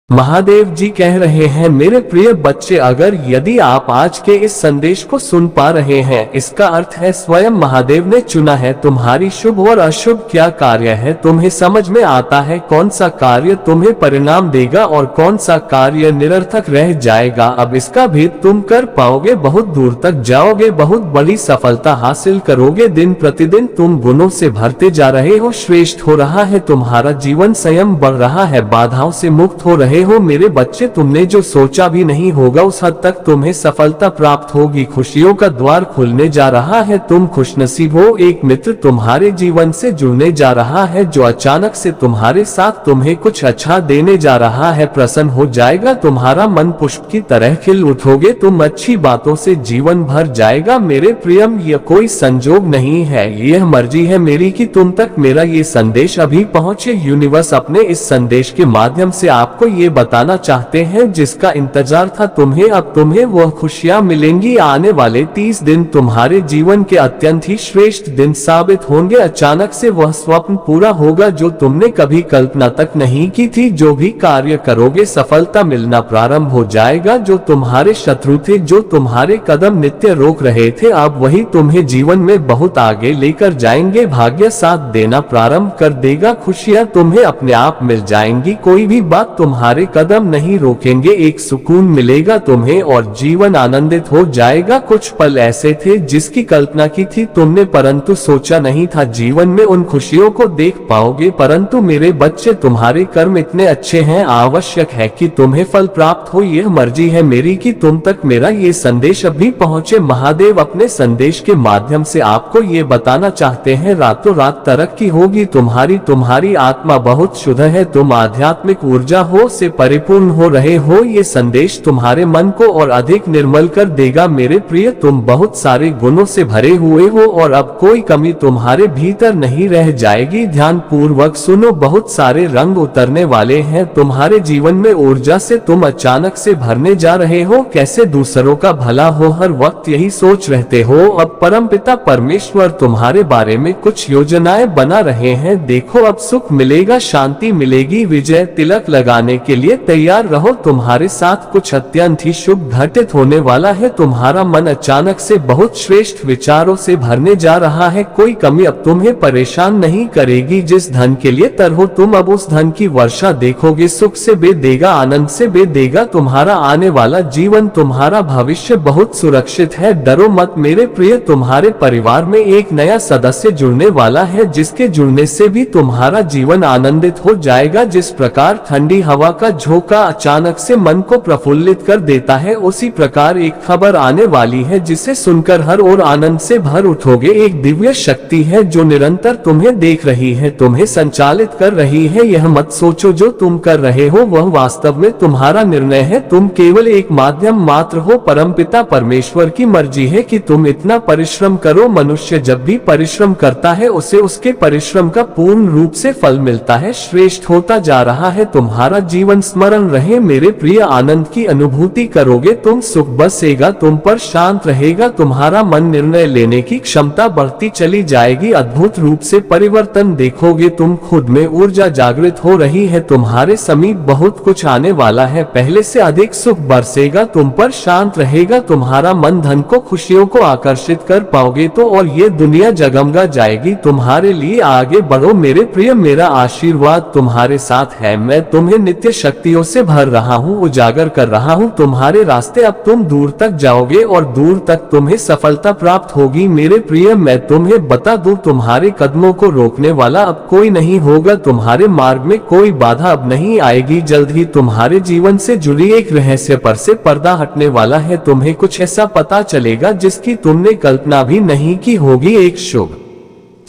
महादेव जी कह रहे हैं, मेरे प्रिय बच्चे, अगर यदि आप आज के इस संदेश को सुन पा रहे हैं, इसका अर्थ है स्वयं महादेव ने चुना है तुम्हारी शुभ और अशुभ क्या कार्य है। तुम्हें समझ में आता है कौन सा कार्य तुम्हें परिणाम देगा और कौन सा कार्य निरर्थक रह जाएगा। अब इसका भेद तुम कर पाओगे, बहुत दूर तक जाओगे, बहुत बड़ी सफलता हासिल करोगे। दिन प्रतिदिन तुम गुणों से भरते जा रहे हो, श्रेष्ठ हो रहा है तुम्हारा जीवन, संयम बढ़ रहा है, बाधाओं से मुक्त हो रहे हो मेरे बच्चे। तुमने जो सोचा भी नहीं होगा उस हद तक तुम्हें सफलता प्राप्त होगी। खुशियों का द्वार खुलने जा रहा है, तुम खुशनसीब हो। एक मित्र तुम्हारे जीवन से जुड़ने जा रहा है जो अचानक से तुम्हारे साथ तुम्हें कुछ अच्छा देने जा रहा है। प्रसन्न हो जाएगा तुम्हारा मन, पुष्प की तरह खिल उठोगे तुम, अच्छी बातों से जीवन भर जाएगा मेरे प्रियम। यह कोई संजोग नहीं है, यह मर्जी है मेरी कि तुम तक मेरा ये संदेश अभी पहुंचे। यूनिवर्स अपने इस संदेश के माध्यम से आपको ये बताना चाहते हैं जिसका इंतजार था तुम्हें, अब तुम्हें वह खुशियां मिलेंगी। आने वाले 30 दिन तुम्हारे जीवन के अत्यंत ही श्रेष्ठ दिन साबित होंगे। अचानक से वह स्वप्न पूरा होगा जो तुमने कभी कल्पना तक नहीं की थी। जो भी कार्य करोगे सफलता मिलना प्रारंभ हो जाएगा। जो तुम्हारे शत्रु थे, जो तुम्हारे कदम नित्य रोक रहे थे, अब वही तुम्हें जीवन में बहुत आगे लेकर जाएंगे। भाग्य साथ देना प्रारंभ कर देगा, खुशियां तुम्हें अपने आप मिल जाएंगी, कोई भी बात तुम्हारे कदम नहीं रोकेंगे। एक सुकून मिलेगा तुम्हें और जीवन आनंदित हो जाएगा। कुछ पल ऐसे थे जिसकी कल्पना की थी तुमने, परंतु सोचा नहीं था जीवन में उन खुशियों को देख पाओगे। परंतु मेरे बच्चे, तुम्हारे कर्म इतने अच्छे हैं, आवश्यक है कि तुम्हें फल प्राप्त हो। यह मर्जी है मेरी कि तुम तक मेरा ये संदेश अभी पहुंचे। महादेव अपने संदेश के माध्यम से आपको ये बताना चाहते हैं, रातों रात तरक्की होगी तुम्हारी। तुम्हारी आत्मा बहुत शुद्ध है, तुम आध्यात्मिक ऊर्जा हो से परिपूर्ण हो रहे हो। ये संदेश तुम्हारे मन को और अधिक निर्मल कर देगा मेरे प्रिय। तुम बहुत सारे गुणों से भरे हुए हो और अब कोई कमी तुम्हारे भीतर नहीं रह जाएगी। ध्यान पूर्वक सुनो, बहुत सारे रंग उतरने वाले हैं तुम्हारे जीवन में। ऊर्जा से तुम अचानक से भरने जा रहे हो। कैसे दूसरों का भला हो, हर वक्त यही सोच रहते हो। अब परमपिता परमेश्वर तुम्हारे बारे में कुछ योजनाएं बना रहे हैं। देखो, अब सुख मिलेगा, शांति मिलेगी। विजय तिलक लगाने के लिए तैयार रहो, तुम्हारे साथ कुछ अत्यंत ही शुभ घटित होने वाला है। तुम्हारा मन अचानक से बहुत श्रेष्ठ विचारों से भरने जा रहा है। कोई कमी अब तुम्हें परेशान नहीं करेगी। जिस धन के लिए तरहो तुम, अब उस धन की वर्षा देखोगे। सुख से बे देगा, आनंद से बे देगा तुम्हारा आने वाला जीवन। तुम्हारा भविष्य बहुत सुरक्षित है, डरो मत मेरे प्रिय। तुम्हारे परिवार में एक नया सदस्य जुड़ने वाला है जिसके जुड़ने से भी तुम्हारा जीवन आनंदित हो जाएगा। जिस प्रकार ठंडी हवा का झोंका अचानक से मन को प्रफुल्लित कर देता है, उसी प्रकार एक खबर आने वाली है जिसे सुनकर हर ओर आनंद से भर उठोगे। एक दिव्य शक्ति है जो निरंतर तुम्हें देख रही है, तुम्हें संचालित कर रही है। यह मत सोचो जो तुम कर रहे हो वह वास्तव में तुम्हारा निर्णय है, तुम केवल एक माध्यम मात्र हो। परमपिता परमेश्वर की मर्जी है कि तुम इतना परिश्रम करो। मनुष्य जब भी परिश्रम करता है उसे उसके परिश्रम का पूर्ण रूप से फल मिलता है। श्रेष्ठ होता जा रहा है तुम्हारा जीवन, स्मरण रहे मेरे प्रिय। आनंद की अनुभूति करोगे तुम, सुख बसेगा तुम पर, शांत रहेगा तुम्हारा मन, निर्णय लेने की क्षमता बढ़ती चली जाएगी। अद्भुत रूप से परिवर्तन देखोगे तुम, खुद में ऊर्जा जागृत हो रही है। तुम्हारे समीप बहुत कुछ आने वाला है, पहले से अधिक सुख बरसेगा तुम पर, शांत रहेगा तुम्हारा मन। धन को, खुशियों को आकर्षित कर पाओगे तो और ये दुनिया जगमगा जाएगी तुम्हारे लिए। आगे बढ़ो मेरे प्रिय, मेरा आशीर्वाद तुम्हारे साथ है। मैं तुम्हें नित्य शक्तियों से भर रहा हूँ, उजागर कर रहा हूँ तुम्हारे रास्ते। अब तुम दूर तक जाओगे और दूर तक तुम्हें सफलता प्राप्त होगी मेरे प्रिय। मैं तुम्हें बता दूं, तुम्हारे कदमों को रोकने वाला अब कोई नहीं होगा। तुम्हारे मार्ग में कोई बाधा अब नहीं आएगी। जल्द ही तुम्हारे जीवन से जुड़ी एक रहस्य पर से पर्दा हटने वाला है। तुम्हें कुछ ऐसा पता चलेगा जिसकी तुमने कल्पना भी नहीं की होगी। एक शुभ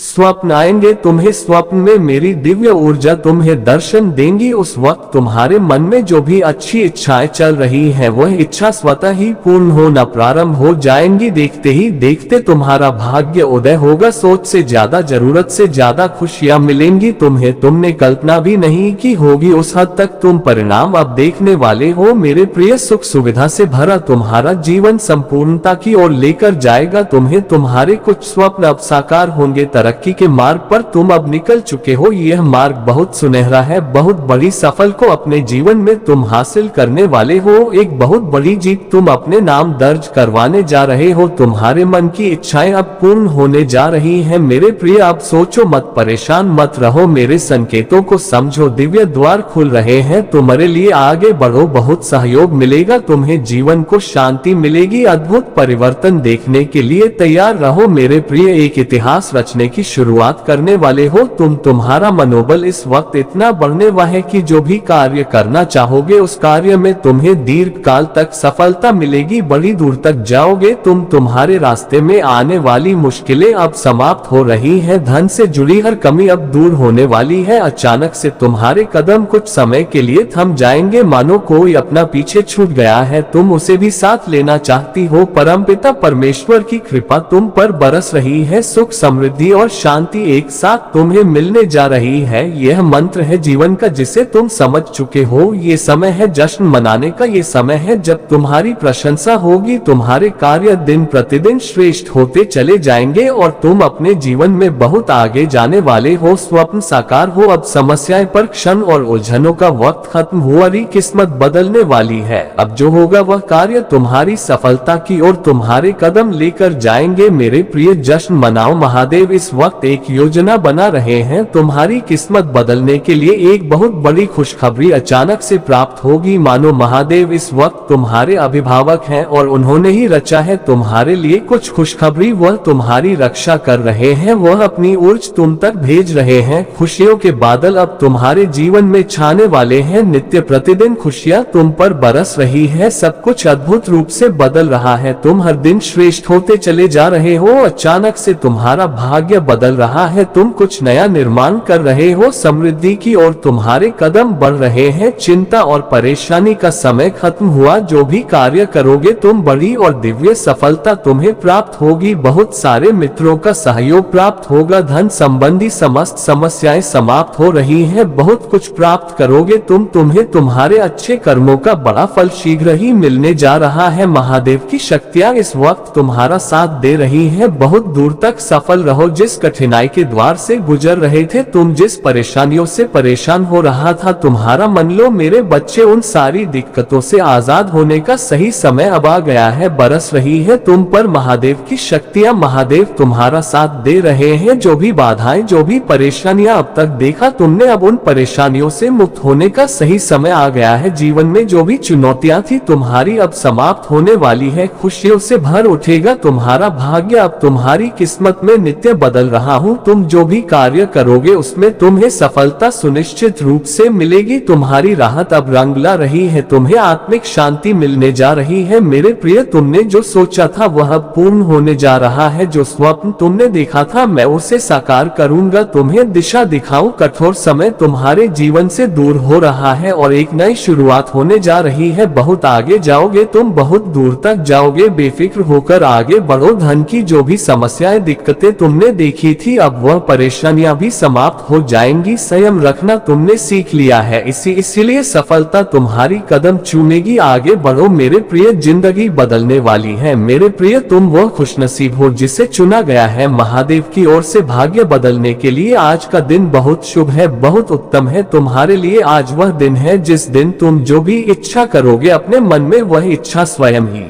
स्वप्न आएंगे तुम्हें, स्वप्न में मेरी दिव्य ऊर्जा तुम्हें दर्शन देंगी। उस वक्त तुम्हारे मन में जो भी अच्छी इच्छाएं चल रही हैं वह इच्छा स्वतः ही पूर्ण होना प्रारंभ हो जाएंगी। देखते ही देखते तुम्हारा भाग्य उदय होगा। सोच से ज्यादा, जरूरत से ज्यादा खुशियां मिलेंगी तुम्हें, तुमने कल्पना भी नहीं की होगी। उस हद तक तुम परिणाम अब देखने वाले हो मेरे प्रिय। सुख सुविधा से भरा तुम्हारा जीवन संपूर्णता की ओर लेकर जाएगा तुम्हें। तुम्हारे कुछ स्वप्न अब साकार होंगे, तरक्की तरक्की के मार्ग पर तुम अब निकल चुके हो। यह मार्ग बहुत सुनहरा है, बहुत बड़ी सफल को अपने जीवन में तुम हासिल करने वाले हो। एक बहुत बड़ी जीत तुम अपने नाम दर्ज करवाने जा रहे हो। तुम्हारे मन की इच्छाएं अब पूर्ण होने जा रही हैं। मेरे प्रिय, अब सोचो मत, परेशान मत रहो, मेरे संकेतों को समझो। दिव्य द्वार खुल रहे हैं तुम्हारे लिए, आगे बढ़ो, बहुत सहयोग मिलेगा तुम्हें, जीवन को शांति मिलेगी, अद्भुत परिवर्तन देखने के लिए तैयार रहो मेरे प्रिय। एक इतिहास रचने की शुरुआत करने वाले हो तुम। तुम्हारा मनोबल इस वक्त इतना बढ़ने वाला है कि जो भी कार्य करना चाहोगे उस कार्य में तुम्हें दीर्घ काल तक सफलता मिलेगी, बड़ी दूर तक जाओगे तुम। तुम्हारे रास्ते में आने वाली मुश्किलें अब समाप्त हो रही हैं, धन से जुड़ी हर कमी अब दूर होने वाली है। अचानक से तुम्हारे कदम कुछ समय के लिए थम जाएंगे, मानो कोई अपना पीछे छूट गया है, तुम उसे भी साथ लेना चाहती हो। परमपिता परमेश्वर की कृपा तुम पर बरस रही है, सुख समृद्धि और शांति एक साथ तुम्हें मिलने जा रही है। यह मंत्र है जीवन का जिसे तुम समझ चुके हो। ये समय है जश्न मनाने का, ये समय है जब तुम्हारी प्रशंसा होगी। तुम्हारे कार्य दिन प्रतिदिन श्रेष्ठ होते चले जाएंगे और तुम अपने जीवन में बहुत आगे जाने वाले हो। स्वप्न साकार हो, अब समस्याएं पर क्षण और उलझनों का वक्त खत्म हुआ, किस्मत बदलने वाली है। अब जो होगा वह कार्य तुम्हारी सफलता की ओर तुम्हारे कदम लेकर जाएंगे। मेरे प्रिय, जश्न मनाओ, महादेव इस वक्त एक योजना बना रहे हैं तुम्हारी किस्मत बदलने के लिए। एक बहुत बड़ी खुशखबरी अचानक से प्राप्त होगी, मानो महादेव इस वक्त तुम्हारे अभिभावक हैं और उन्होंने ही रचा है तुम्हारे लिए कुछ खुशखबरी। वह तुम्हारी रक्षा कर रहे हैं, वह अपनी ऊर्ज तुम तक भेज रहे हैं। खुशियों के बादल अब तुम्हारे जीवन में छाने वाले हैं, नित्य प्रतिदिन खुशियां तुम पर बरस रही है, सब कुछ अद्भुत रूप से बदल रहा है, तुम हर दिन श्रेष्ठ होते चले जा रहे हो। अचानक से तुम्हारा भाग्य बदल रहा है, तुम कुछ नया निर्माण कर रहे हो, समृद्धि की ओर तुम्हारे कदम बढ़ रहे हैं। चिंता और परेशानी का समय खत्म हुआ, जो भी कार्य करोगे तुम बड़ी और दिव्य सफलता तुम्हें प्राप्त होगी। बहुत सारे मित्रों का सहयोग प्राप्त होगा, धन संबंधी समस्त समस्याएं समाप्त हो रही हैं, बहुत कुछ प्राप्त करोगे तुम। तुम्हें तुम्हारे अच्छे कर्मों का बड़ा फल शीघ्र ही मिलने जा रहा है। महादेव की शक्तियां इस वक्त तुम्हारा साथ दे रही हैं, बहुत दूर तक सफल रहो। जिस कठिनाई के द्वार से गुजर रहे थे तुम, जिस परेशानियों से परेशान हो रहा था तुम्हारा मन, लो मेरे बच्चे, उन सारी दिक्कतों से आजाद होने का सही समय अब आ गया है। बरस रही है तुम पर महादेव की शक्तियां, महादेव तुम्हारा साथ दे रहे हैं। जो भी बाधाएं, जो भी परेशानियां अब तक देखा तुमने, अब उन परेशानियों से मुक्त होने का सही समय आ गया है। जीवन में जो भी चुनौतियां थी तुम्हारी अब समाप्त होने वाली है, खुशियों से भर उठेगा तुम्हारा भाग्य। अब तुम्हारी किस्मत में नित्य बदल रहा हूँ, तुम जो भी कार्य करोगे उसमें तुम्हें सफलता सुनिश्चित रूप से मिलेगी। तुम्हारी राहत अब रंग ला रही है, तुम्हें आत्मिक शांति मिलने जा रही है। मेरे प्रिय, तुमने जो सोचा था वह अब पूर्ण होने जा रहा है। जो स्वप्न तुमने देखा था मैं उसे साकार करूंगा, तुम्हें दिशा दिखाऊं। कठोर समय तुम्हारे जीवन से दूर हो रहा है और एक नई शुरुआत होने जा रही है। बहुत आगे जाओगे तुम, बहुत दूर तक जाओगे, बेफिक्र होकर आगे बढ़ो। धन की जो भी समस्याएं, दिक्कतें तुमने देखी थी, अब वह परेशानियां भी समाप्त हो जाएंगी। संयम रखना तुमने सीख लिया है, इसीलिए सफलता तुम्हारी कदम चूमेगी। आगे बढ़ो मेरे प्रिय, जिंदगी बदलने वाली है। मेरे प्रिय, तुम वह खुशनसीब हो जिसे चुना गया है महादेव की ओर से भाग्य बदलने के लिए। आज का दिन बहुत शुभ है, बहुत उत्तम है तुम्हारे लिए। आज वह दिन है जिस दिन तुम जो भी इच्छा करोगे अपने मन में, वह इच्छा स्वयं ही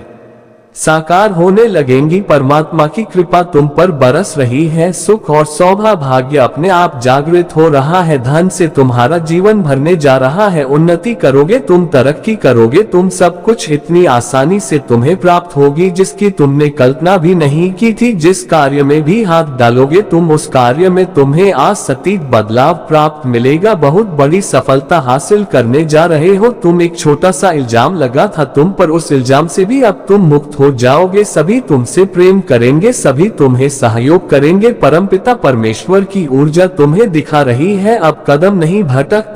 साकार होने लगेंगी। परमात्मा की कृपा तुम पर बरस रही है, सुख और सौभाग्य अपने आप जागृत हो रहा है। धन से तुम्हारा जीवन भरने जा रहा है, उन्नति करोगे तुम, तरक्की करोगे तुम, सब कुछ इतनी आसानी से तुम्हें प्राप्त होगी जिसकी तुमने कल्पना भी नहीं की थी। जिस कार्य में भी हाथ डालोगे तुम, उस कार्य में तुम्हें अप्रत्याशित बदलाव प्राप्त मिलेगा। बहुत बड़ी सफलता हासिल करने जा रहे हो तुम। एक छोटा सा इल्जाम लगा था तुम पर, उस इल्जाम से भी अब तुम मुक्त हो जाओगे। सभी तुमसे प्रेम करेंगे, सभी तुम्हें सहयोग करेंगे। परमपिता परमेश्वर की ऊर्जा तुम्हें दिखा रही है, अब कदम नहीं भटक।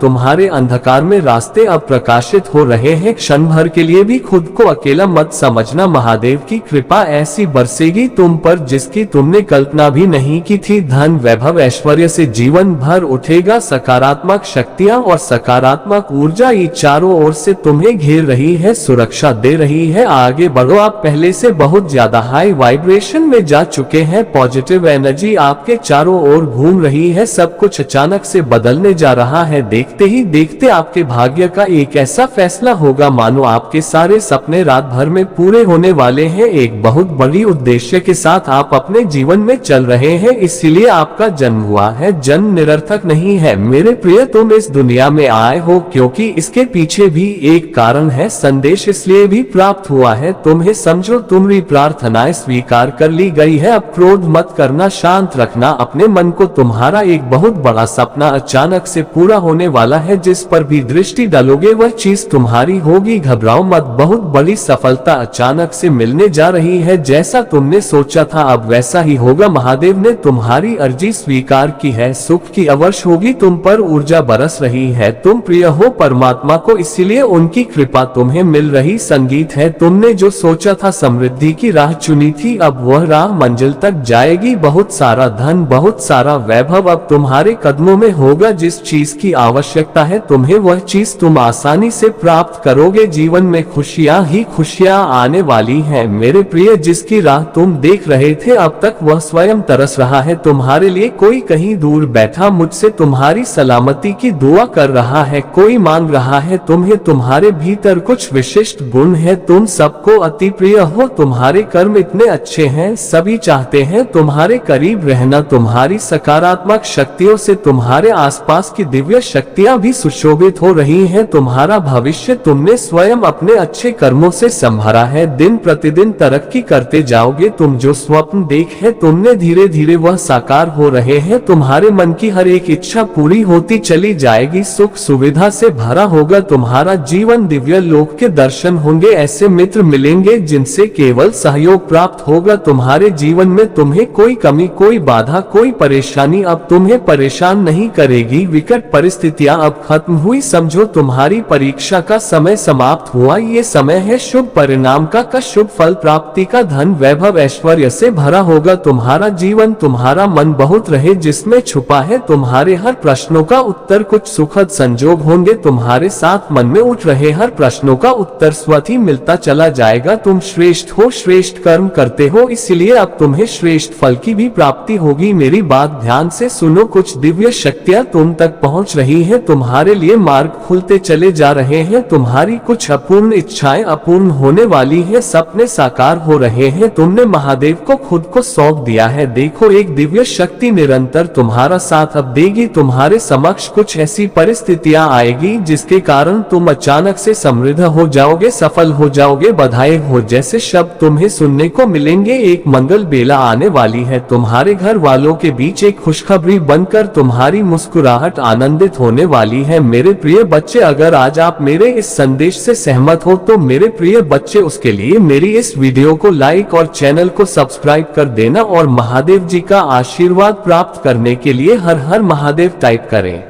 तुम्हारे अंधकार में रास्ते अब प्रकाशित हो रहे हैं। क्षण भर के लिए भी खुद को अकेला मत समझना, महादेव की कृपा ऐसी बरसेगी तुम पर जिसकी तुमने कल्पना भी नहीं की थी। धन, वैभव, ऐश्वर्य से जीवन भर उठेगा। सकारात्मक शक्तियां और सकारात्मक ऊर्जा ये चारों ओर से तुम्हें घेर रही है, सुरक्षा दे रही है। आगे बढ़ो, आप पहले से बहुत ज्यादा हाई वाइब्रेशन में जा चुके हैं। पॉजिटिव एनर्जी आपके चारों ओर घूम रही है, सब कुछ अचानक से बदलने जा रहा है। देखते ही देखते आपके भाग्य का एक ऐसा फैसला होगा मानो आपके सारे सपने रात भर में पूरे होने वाले हैं। एक बहुत बड़ी उद्देश्य के साथ आप अपने जीवन में चल रहे हैं, इसीलिए आपका जन्म हुआ है। जन्म निरर्थक नहीं है मेरे प्रिय, तुम इस दुनिया में आए हो क्योंकि इसके पीछे भी एक कारण है। संदेश इसलिए भी प्राप्त हुआ है, तुम्हें समझो तुम्हारी प्रार्थनाएं स्वीकार कर ली गई है। अब क्रोध मत करना, शांत रखना अपने मन को। तुम्हारा एक बहुत बड़ा सपना अचानक से पूरा होने वाला है, जिस पर भी दृष्टि डालोगे वह चीज तुम्हारी होगी। घबराओ मत, बहुत बड़ी सफलता अचानक से मिलने जा रही है। जैसा तुमने सोचा था अब वैसा ही होगा। महादेव ने तुम्हारी अर्जी स्वीकार की है, सुख की अवर्ष होगी, तुम पर ऊर्जा बरस रही है। तुम प्रिय हो परमात्मा को, इसीलिए उनकी कृपा तुम्हें मिल रही। संगीत है, तुमने जो सोचा था समृद्धि की राह चुनी थी, अब वह राह मंजिल तक जाएगी। बहुत सारा धन, बहुत सारा वैभव अब तुम्हारे कदमों में होगा। जिस चीज की आवश्यकता है तुम्हें वह चीज तुम आसानी से प्राप्त करोगे। जीवन में खुशियां ही खुशियां आने वाली हैं मेरे प्रिय। जिसकी राह तुम देख रहे थे अब तक वह स्वयं तरस रहा है तुम्हारे लिए। कोई कहीं दूर बैठा मुझसे तुम्हारी सलामती की दुआ कर रहा है। कोई मांग रहा है तुम्हें, तुम्हारे भीतर कुछ विशिष्ट गुण है, तुम सबको अति प्रिय हो। तुम्हारे कर्म इतने अच्छे हैं, सभी चाहते हैं तुम्हारे करीब रहना। तुम्हारी सकारात्मक शक्तियों से तुम्हारे आसपास की दिव्य शक्तियां भी सुशोभित हो रही हैं। तुम्हारा भविष्य तुमने स्वयं अपने अच्छे कर्मों से संभाला है। दिन प्रतिदिन तरक्की करते जाओगे। तुम जो स्वप्न देखे तुमने धीरे धीरे वह साकार हो रहे हैं। तुम्हारे मन की हर एक इच्छा पूरी होती चली जाएगी। सुख सुविधा से भरा होगा तुम्हारा जीवन। दिव्य लोक के दर्शन होंगे, ऐसे मित्र मिलेंगे जिनसे केवल सहयोग प्राप्त होगा तुम्हारे जीवन में। तुम्हें कोई कमी, कोई बाधा, कोई परेशानी अब तुम्हें परेशान नहीं करेगी। विकट परिस्थितियां अब खत्म हुई, समझो तुम्हारी परीक्षा का समय समाप्त हुआ। ये समय है शुभ परिणाम का शुभ फल प्राप्ति का। धन वैभव ऐश्वर्य से भरा होगा तुम्हारा जीवन। तुम्हारा मन बहुत रहे जिसमें छुपा है तुम्हारे हर प्रश्नों का उत्तर। कुछ सुखद संजोग होंगे तुम्हारे साथ, मन में उठ रहे हर प्रश्नों का उत्तर स्वतः ही मिलता चला जाएगा। तुम श्रेष्ठ हो, श्रेष्ठ कर्म करते हो, इसलिए अब तुम्हें श्रेष्ठ फल की भी प्राप्ति होगी। मेरी बात ध्यान से सुनो, कुछ दिव्य शक्तियां तुम तक पहुंच रही हैं। तुम्हारे लिए मार्ग खुलते चले जा रहे हैं। तुम्हारी कुछ अपूर्ण इच्छाएं अपूर्ण होने वाली है, सपने साकार हो रहे हैं। तुमने महादेव को खुद को सौंप दिया है। देखो एक दिव्य शक्ति निरंतर तुम्हारा साथ अब देगी। तुम्हारे समक्ष कुछ ऐसी परिस्थितियां आएगी जिसके कारण तुम अचानक से समृद्ध हो जाओगे, सफल हो जाओगे। बधाई हो जैसे शब्द तुम्हें सुनने को मिलेंगे। एक मंगल बेला आने वाली है, तुम्हारे घर वालों के बीच एक खुशखबरी बनकर तुम्हारी मुस्कुराहट आनंदित होने वाली है। मेरे प्रिय बच्चे, अगर आज आप मेरे इस संदेश से सहमत हो तो मेरे प्रिय बच्चे उसके लिए मेरी इस वीडियो को लाइक और चैनल को सब्सक्राइब कर देना और महादेव जी का आशीर्वाद प्राप्त करने के लिए हर हर महादेव टाइप करें।